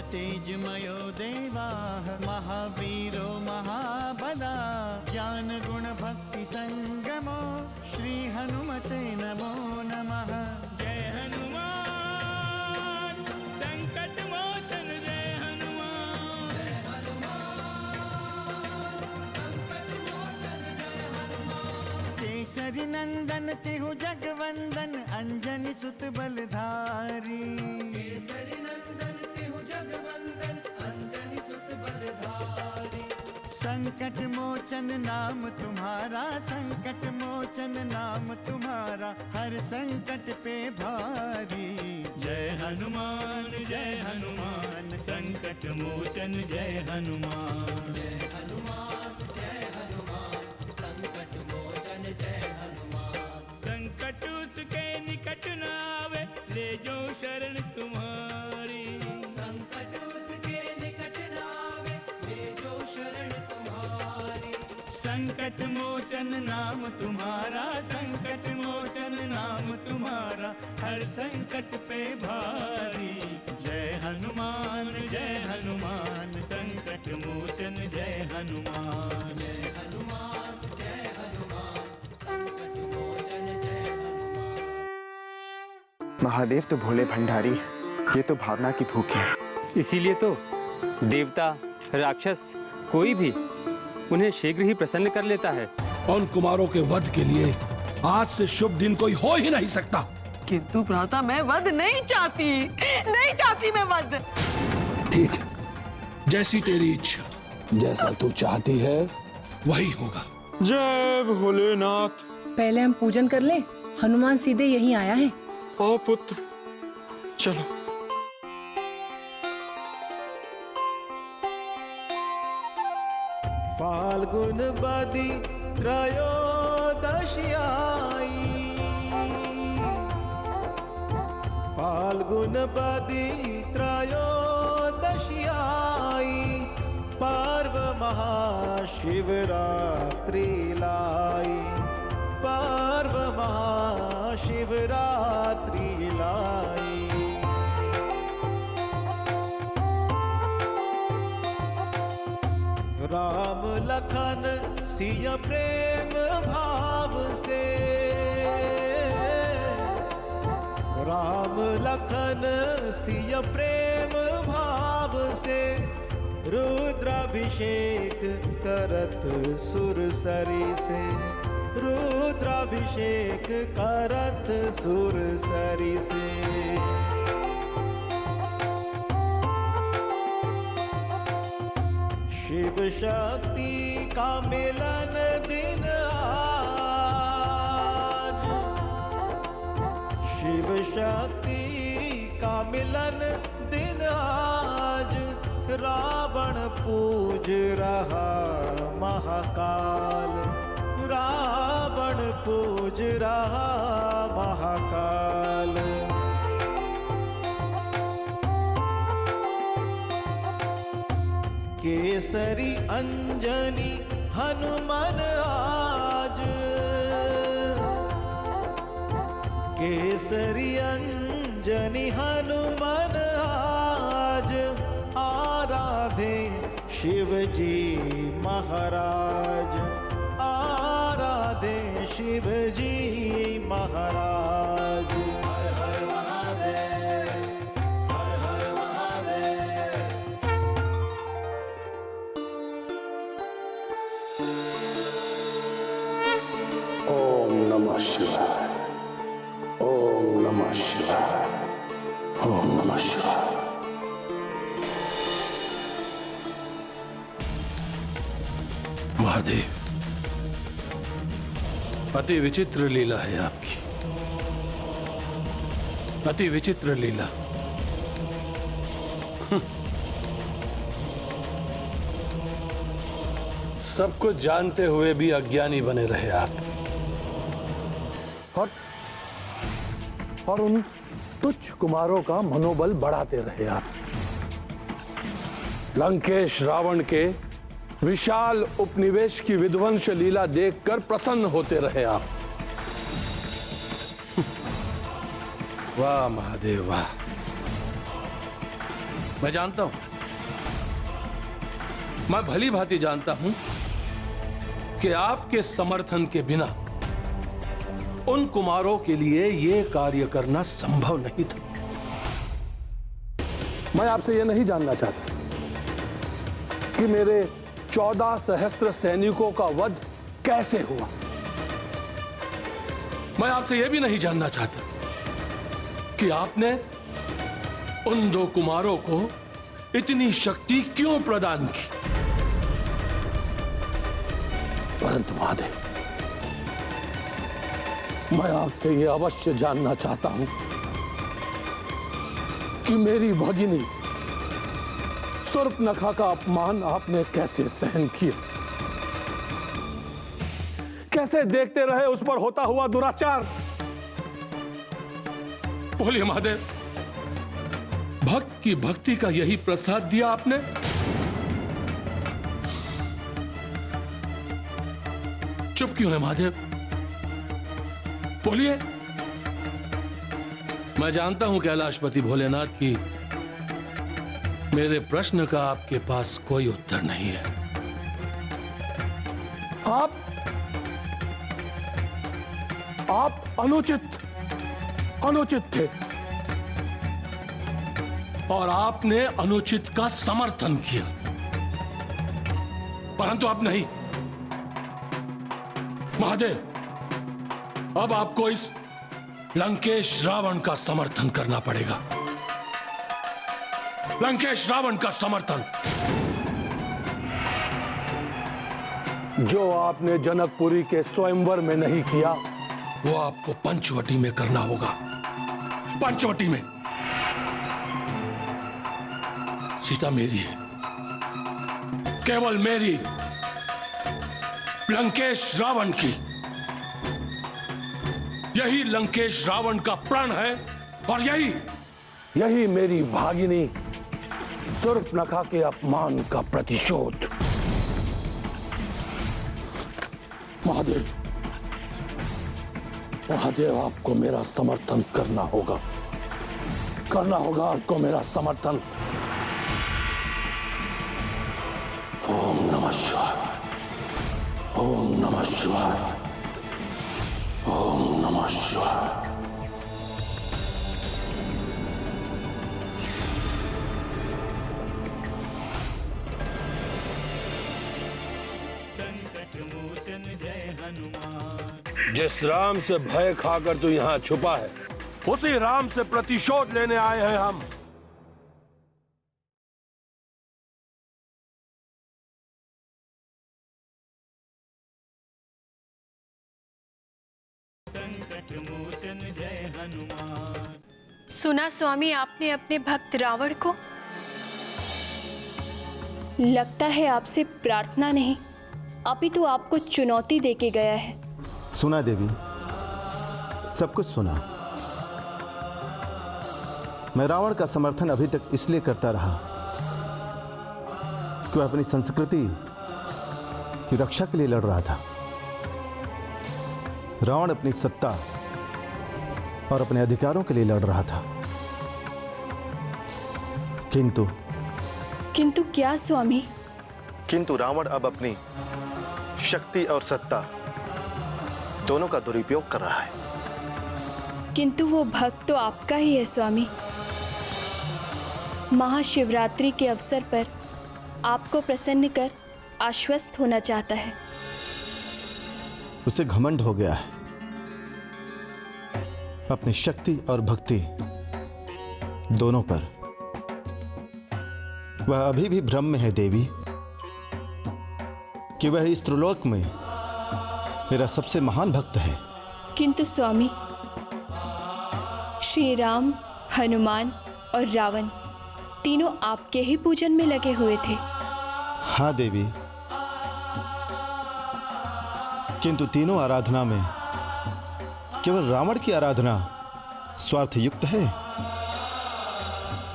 तेजमयो देवाः महावीरो महाबला ज्ञान गुण भक्ति संगमो श्री हनुमते नमो नमः। जय हनुमान संकट मोचन जय हनुमान। जय हनुमान संकट मोचन जय हनुमान। केसरी नंदन तिहु जगवंदन अंजनी सुत बलधारी। केसरी नंदन तिहु जगवंदन अंजनी सुत बलधारी। संकट मोचन नाम तुम्हारा संकट मोचन नाम तुम्हारा हर संकट पे भारी। जय हनुमान संकट मोचन जय हनुमान। जय हनुमान संकट मोचन जय हनुमान। संकट उसके निकट न आवे ले जो शरण तुम्हारी। संकट उसके निकट न आवे ले जो शरण तुम्हारी। संकट मोचन नाम तुम्हारा संकट मोचन नाम तुम्हारा हर संकट पे भारी। जय हनुमान संकट मोचन जय हनुमान। जय हनुमान संकट मोचन जय हनुमान। महादेव तो भोले भंडारी, ये तो भावना की भूख है। इसीलिए तो देवता राक्षस कोई भी उन्हें शीघ्र ही प्रसन्न कर लेता है। उन कुमारों के वध के लिए आज से शुभ दिन कोई हो ही नहीं सकता। किंतु भ्राता मैं वध नहीं चाहती मैं वध। ठीक है, जैसी तेरी इच्छा, जैसा तू चाहती है वही होगा। जय भोलेनाथ। पहले हम पूजन कर ले, हनुमान सीधे यहीं आया है। आओ पुत्र चलो। फाल्गुन बदी त्रयोदशी आई। फाल्गुन बदी त्रयोदशी आई पर्व महाशिवरात्रि लाई। पर्व महाशिवरात्रि लाई। राम लखन सिया प्रेम भाव से। राम लखन सिया प्रेम भाव से रुद्राभिषेक करत सुरसरी से। रुद्राभिषेक करत सुरसरी से। शिव शक्ति का मिलन दिन आज। शिव शक्ति का मिलन दिन आज रावण पूज रहा महाकाल। रावण पूज रहा महाकाल। केसरी अंजनी हनुमान आज। केसरी अंजनी हनुमान आज आराधे शिवजी महाराज। आराधे शिवजी महाराज। हर हर महादेव हर हर महादेव। ओम नमः शिवाय। ओम नमः शिवाय। ओम नमः शिवाय। महादेव, अति विचित्र लीला है आपकी, अति विचित्र लीला। सब कुछ जानते हुए भी अज्ञानी बने रहे आप, और उन तुच्छ कुमारों का मनोबल बढ़ाते रहे आप। लंकेश रावण के विशाल उपनिवेश की विध्वंस लीला देखकर प्रसन्न होते रहे आप। वाह महादेव वाह। मैं जानता हूं, मैं भली भांति जानता हूं कि आपके समर्थन के बिना उन कुमारों के लिए यह कार्य करना संभव नहीं था। मैं आपसे यह नहीं जानना चाहता कि मेरे 14 सहस्त्र सैनिकों का वध कैसे हुआ। मैं आपसे यह भी नहीं जानना चाहता कि आपने उन 2 कुमारों को इतनी शक्ति क्यों प्रदान की। परंतु महादेव, मैं आपसे यह अवश्य जानना चाहता हूं कि मेरी भगिनी शूर्पणखा का अपमान आपने कैसे सहन किया, कैसे देखते रहे उस पर होता हुआ दुराचार। बोलिए महादेव, भक्त की भक्ति का यही प्रसाद दिया आपने? चुप क्यों है महादेव? बोलिए। मैं जानता हूं कैलाशपति भोलेनाथ की मेरे प्रश्न का आपके पास कोई उत्तर नहीं है। आप अनुचित थे और आपने अनुचित का समर्थन किया, परंतु अब नहीं। महादेव, अब आपको इस लंकेश रावण का समर्थन करना पड़ेगा। लंकेश रावण का समर्थन, जो आपने जनकपुरी के स्वयंवर में नहीं किया, वो आपको पंचवटी में करना होगा। पंचवटी में सीता मेरी है, केवल मेरी, लंकेश रावण की। यही लंकेश रावण का प्राण है और यही मेरी भागिनी शूर्पणखा के अपमान का प्रतिशोध। महादेव, आपको मेरा समर्थन करना होगा आपको मेरा समर्थन। ओम नमः शिवाय, ओम नमः शिवाय, ओम नमः शिवाय। जिस राम से भय खाकर तू यहां छुपा है, उसी राम से प्रतिशोध लेने आए हैं हम। सुना स्वामी आपने अपने भक्त रावण को? लगता है आपसे प्रार्थना नहीं, अपितु आपको चुनौती देके गया है। सुना देवी, सब कुछ सुना। मैं रावण का समर्थन अभी तक इसलिए करता रहा कि वह अपनी संस्कृति की रक्षा के लिए लड़ रहा था। रावण अपनी सत्ता और अपने अधिकारों के लिए लड़ रहा था। किंतु क्या स्वामी? किंतु रावण अब अपनी शक्ति और सत्ता दोनों का दुरुपयोग कर रहा है। किंतु वो भक्त तो आपका ही है स्वामी। महाशिवरात्रि के अवसर पर आपको प्रसन्न कर आश्वस्त होना चाहता है। उसे घमंड हो गया है अपनी शक्ति और भक्ति दोनों पर। वह अभी भी भ्रम में है देवी कि वह इस त्रिलोक में मेरा सबसे महान भक्त है। किंतु स्वामी, श्री राम, हनुमान और रावण तीनों आपके ही पूजन में लगे हुए थे। हाँ देवी, किंतु तीनों आराधना में केवल रावण की आराधना स्वार्थ युक्त है।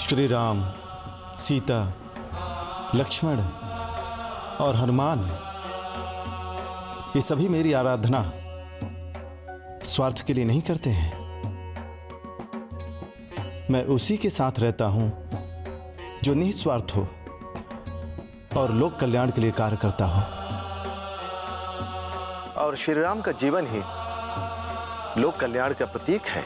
श्री राम, सीता, लक्ष्मण और हनुमान, ये सभी मेरी आराधना स्वार्थ के लिए नहीं करते हैं। मैं उसी के साथ रहता हूं जो निस्वार्थ हो और लोक कल्याण के लिए कार्य करता हो। और श्री राम का जीवन ही लोक कल्याण का प्रतीक है।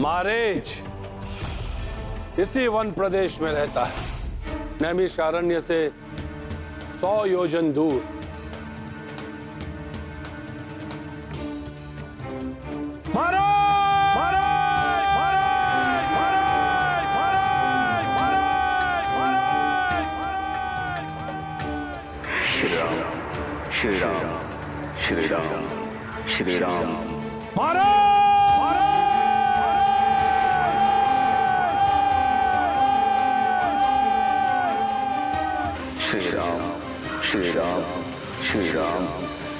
मारीच इसी वन प्रदेश में रहता है, नैमिषारण्य से 100 योजन दूर। मारो! मारो! मारो! श्री राम श्री राम श्री राम श्री राम। मारो! श्री राम श्री राम श्री राम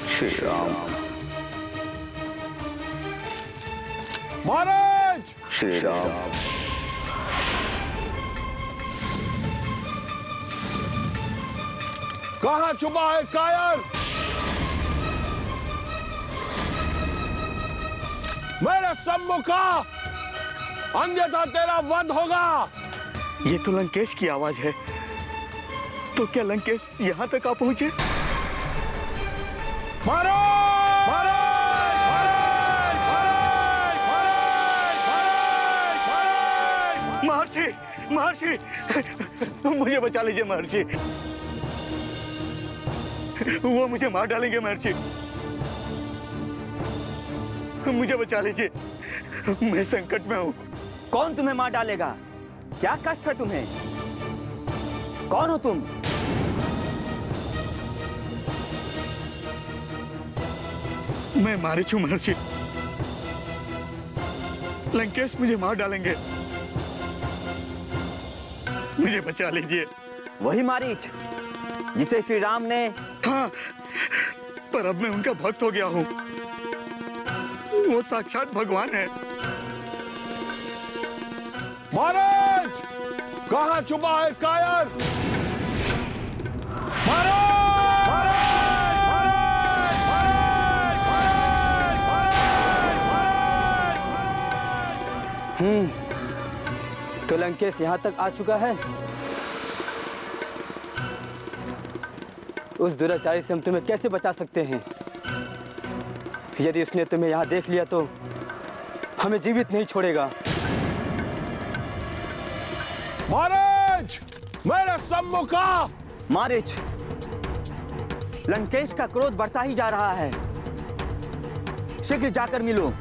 श्री राम। महाराज! श्री राम। कहां छुपा है कायर? मेरे सम्मुख आ, अन्यथा तेरा वध होगा। ये तो लंकेश की आवाज है। तो क्या लंकेश यहां तक आ पहुंचे? मारो! मारो! महर्षि महर्षि मुझे बचा लीजिए महर्षि, वो मुझे मार डालेंगे महर्षि, मुझे बचा लीजिए, मैं संकट में हूं। कौन तुम्हें मार डालेगा? क्या कष्ट है तुम्हें? कौन हो तुम? मैं मारीच हूं महर्षि, लंकेश मुझे मार डालेंगे, मुझे बचा लीजिए। वही मारीच जिसे श्री राम ने। हाँ, पर अब मैं उनका भक्त हो गया हूं, वो साक्षात भगवान है। महाराज! कहां छुपा है कायर? मारो! तो लंकेश यहाँ तक आ चुका है। उस दुराचारी से हम तुम्हें कैसे बचा सकते हैं? यदि उसने तुम्हें यहाँ देख लिया तो हमें जीवित नहीं छोड़ेगा। महाराज! मेरे सम्मुख आ! मारीच, लंकेश का क्रोध बढ़ता ही जा रहा है, शीघ्र जाकर मिलो।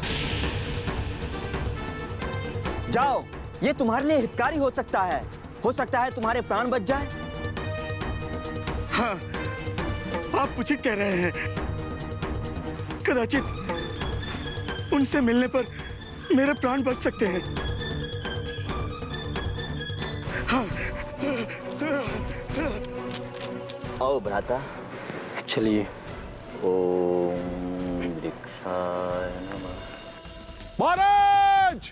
जाओ, ये तुम्हारे लिए हितकारी हो सकता है तुम्हारे प्राण बच जाए। हाँ, आप उचित कह रहे हैं, कदाचित उनसे मिलने पर मेरे प्राण बच सकते हैं। हाँ। आओ भ्राता, चलिए। ओम वृक्षाय नमः। महाराज!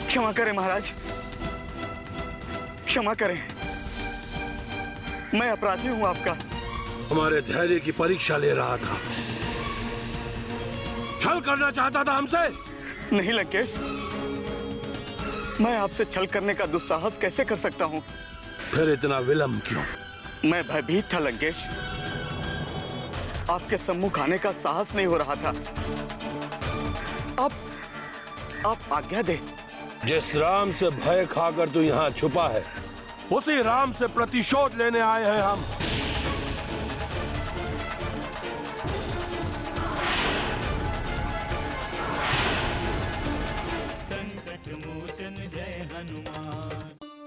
क्षमा करें महाराज, क्षमा करें, मैं अपराधी हूं आपका। हमारे धैर्य की परीक्षा ले रहा था, छल करना चाहता था हमसे। नहीं लंकेश, मैं आपसे छल करने का दुस्साहस कैसे कर सकता हूं? फिर इतना विलंब क्यों? मैं भयभीत था लंकेश, आपके सम्मुख आने का साहस नहीं हो रहा था। आप आज्ञा दे। जिस राम से भय खाकर तू यहाँ छुपा है, उसी राम से प्रतिशोध लेने आए हैं हम।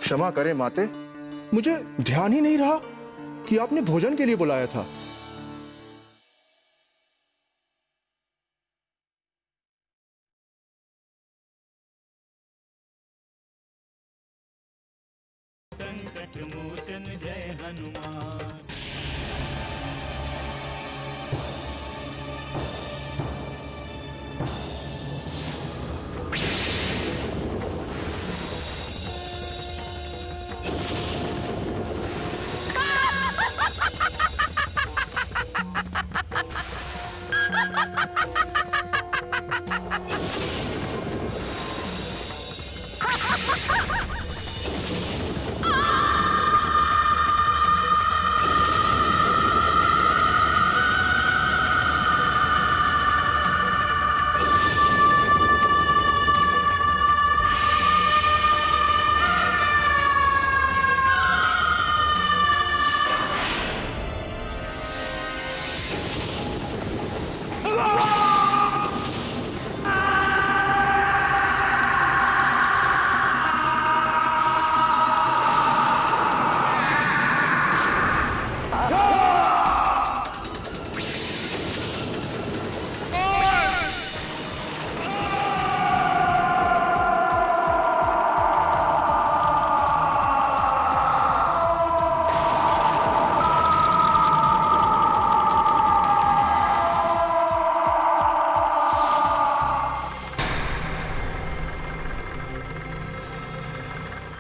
क्षमा करें माते, मुझे ध्यान ही नहीं रहा कि आपने भोजन के लिए बुलाया था। संकट मोचन जय हनुमान।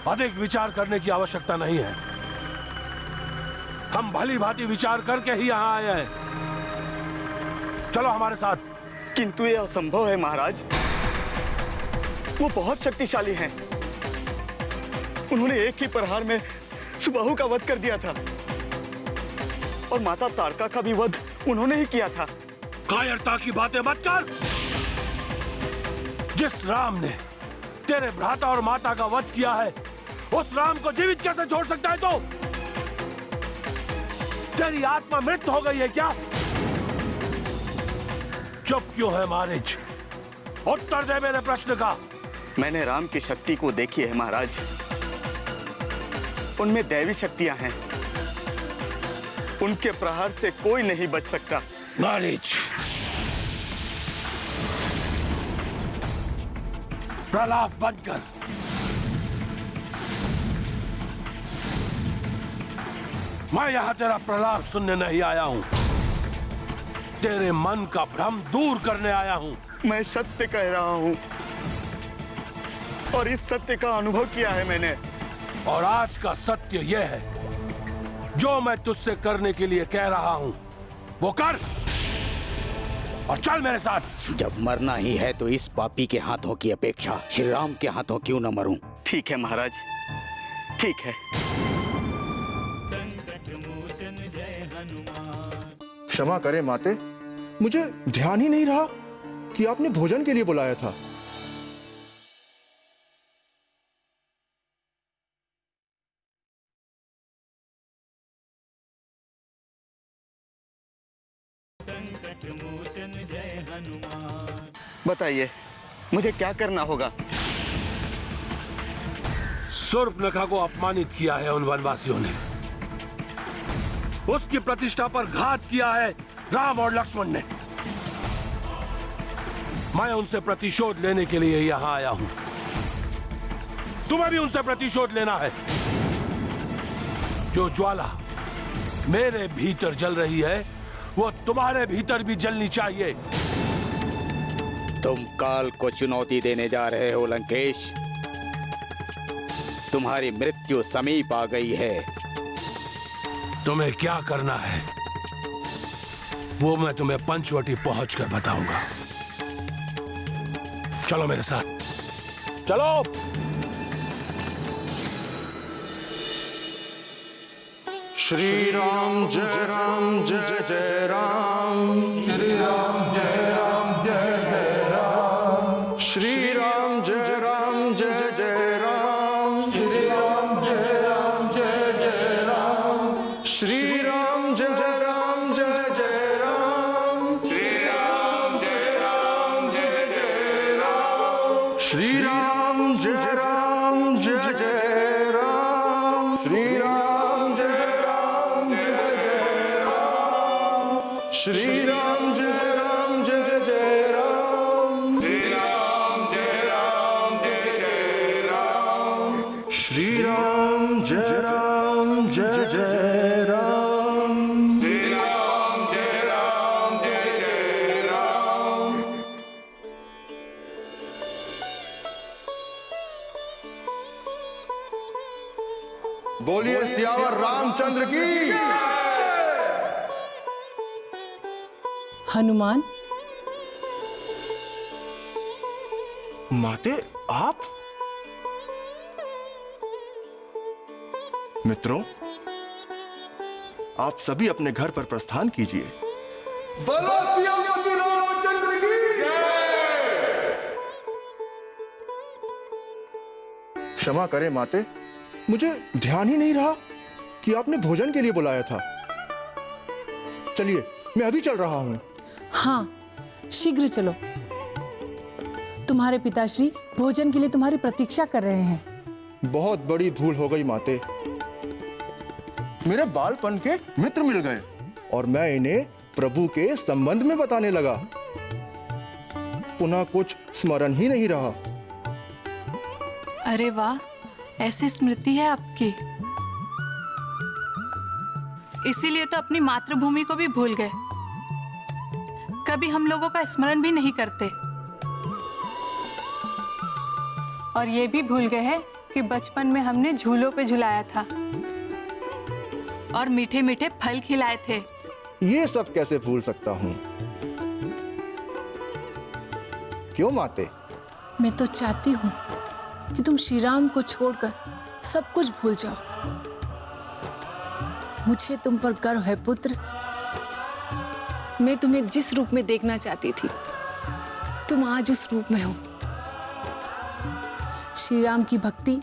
अधिक विचार करने की आवश्यकता नहीं है। हम भली भांति विचार करके ही यहां आए हैं। चलो हमारे साथ। किंतु यह असंभव है महाराज। वो बहुत शक्तिशाली हैं। उन्होंने एक ही प्रहार में सुबाहु का वध कर दिया था और माता तारका का भी वध उन्होंने ही किया था। कायरता की बातें मत कर। जिस राम ने तेरे भ्राता और माता का वध किया है, उस राम को जीवित कैसे छोड़ सकता है? तो तेरी आत्मा मृत हो गई है क्या? चुप क्यों है मारिच? उत्तर दे मेरे प्रश्न का। मैंने राम की शक्ति को देखी है महाराज। उनमें दैवी शक्तियां हैं। उनके प्रहार से कोई नहीं बच सकता। मारिच, प्रलाप बंद कर। मैं यहां तेरा प्रलाप सुनने नहीं आया हूं, तेरे मन का भ्रम दूर करने आया हूं। मैं सत्य कह रहा हूं और इस सत्य का अनुभव किया है मैंने। और आज का सत्य यह है, जो मैं तुझसे करने के लिए कह रहा हूं वो कर और चल मेरे साथ। जब मरना ही है तो इस पापी के हाथों की अपेक्षा श्री राम के हाथों क्यों न मरूं? ठीक है महाराज, ठीक है। संकट मोचन जय हनुमान। क्षमा करें माते, मुझे ध्यान ही नहीं रहा कि आपने भोजन के लिए बुलाया था। संकट मोचन जय हनुमान। बताइए मुझे क्या करना होगा? शूर्पणखा को अपमानित किया है उन वनवासियों ने। उसकी प्रतिष्ठा पर घात किया है राम और लक्ष्मण ने। मैं उनसे प्रतिशोध लेने के लिए यहां आया हूं। तुम्हें भी उनसे प्रतिशोध लेना है। जो ज्वाला मेरे भीतर जल रही है, वो तुम्हारे भीतर भी जलनी चाहिए। तुम काल को चुनौती देने जा रहे हो लंकेश। तुम्हारी मृत्यु समीप आ गई है। तुम्हें क्या करना है वो मैं तुम्हें पंचवटी पहुंचकर बताऊंगा। चलो मेरे साथ, चलो। श्री राम जय जय राम। श्री राम जय जय राम। श्री राम जय जय राम। श्री राम जय जय राम। श्री राम जय जय राम। श्री राम जय जय राम। श्री राम जय जय राम। श्री राम जय श्री राम जय जय राम। श्री राम जय जय राम। श्री राम जय राम। बोलिए सियावर रामचंद्र की। हनुमान, माते आप? मित्रों, आप सभी अपने घर पर प्रस्थान कीजिए। बोलो सियापति रामचंद्र की। क्षमा करें माते, मुझे ध्यान ही नहीं रहा कि आपने भोजन के लिए बुलाया था। चलिए, मैं अभी चल रहा हूं। हाँ, शीघ्र चलो। तुम्हारे पिताश्री भोजन के लिए तुम्हारी प्रतीक्षा कर रहे हैं। बहुत बड़ी भूल हो गई माते। मेरे बालपन के मित्र मिल गए और मैं इन्हें प्रभु के संबंध में बताने लगा। पुनः कुछ स्मरण ही नहीं रहा। अरे वाह, ऐसी स्मृति है आपकी। इसीलिए तो अपनी मातृभूमि को भी भूल गए। कभी हम लोगों का स्मरण भी नहीं करते। और ये भी भूल गए हैं कि बचपन में हमने झूलों पे झुलाया था और मीठे मीठे फल खिलाए थे। ये सब कैसे भूल सकता हूं? क्यों माते? मैं तो चाहती हूँ कि तुम श्री राम को छोड़कर सब कुछ भूल जाओ। मुझे तुम पर गर्व है पुत्र। मैं तुम्हें जिस रूप में देखना चाहती थी, तुम आज उस रूप में हो। श्री राम की भक्ति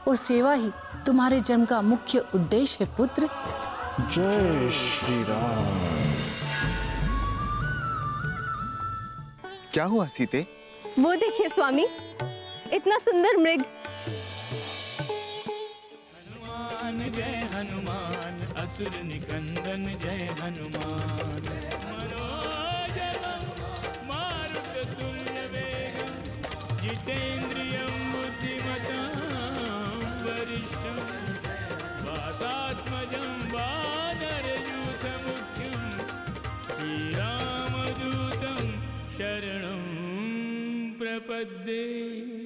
और सेवा ही तुम्हारे जन्म का मुख्य उद्देश्य है पुत्र। जय श्री राम। क्या हुआ सीते? वो देखिए स्वामी, इतना सुंदर मृग। हनुमान जय हनुमान, असुर निकंदन जय हनुमान। मनोजवं मारुततुल्य वेगं, जितेन्द्रियं बुद्धिमतां वरिष्ठं, वातात्मजं वानरयूथमुख्यं, श्रीरामदूतं शरणं प्रपद्ये।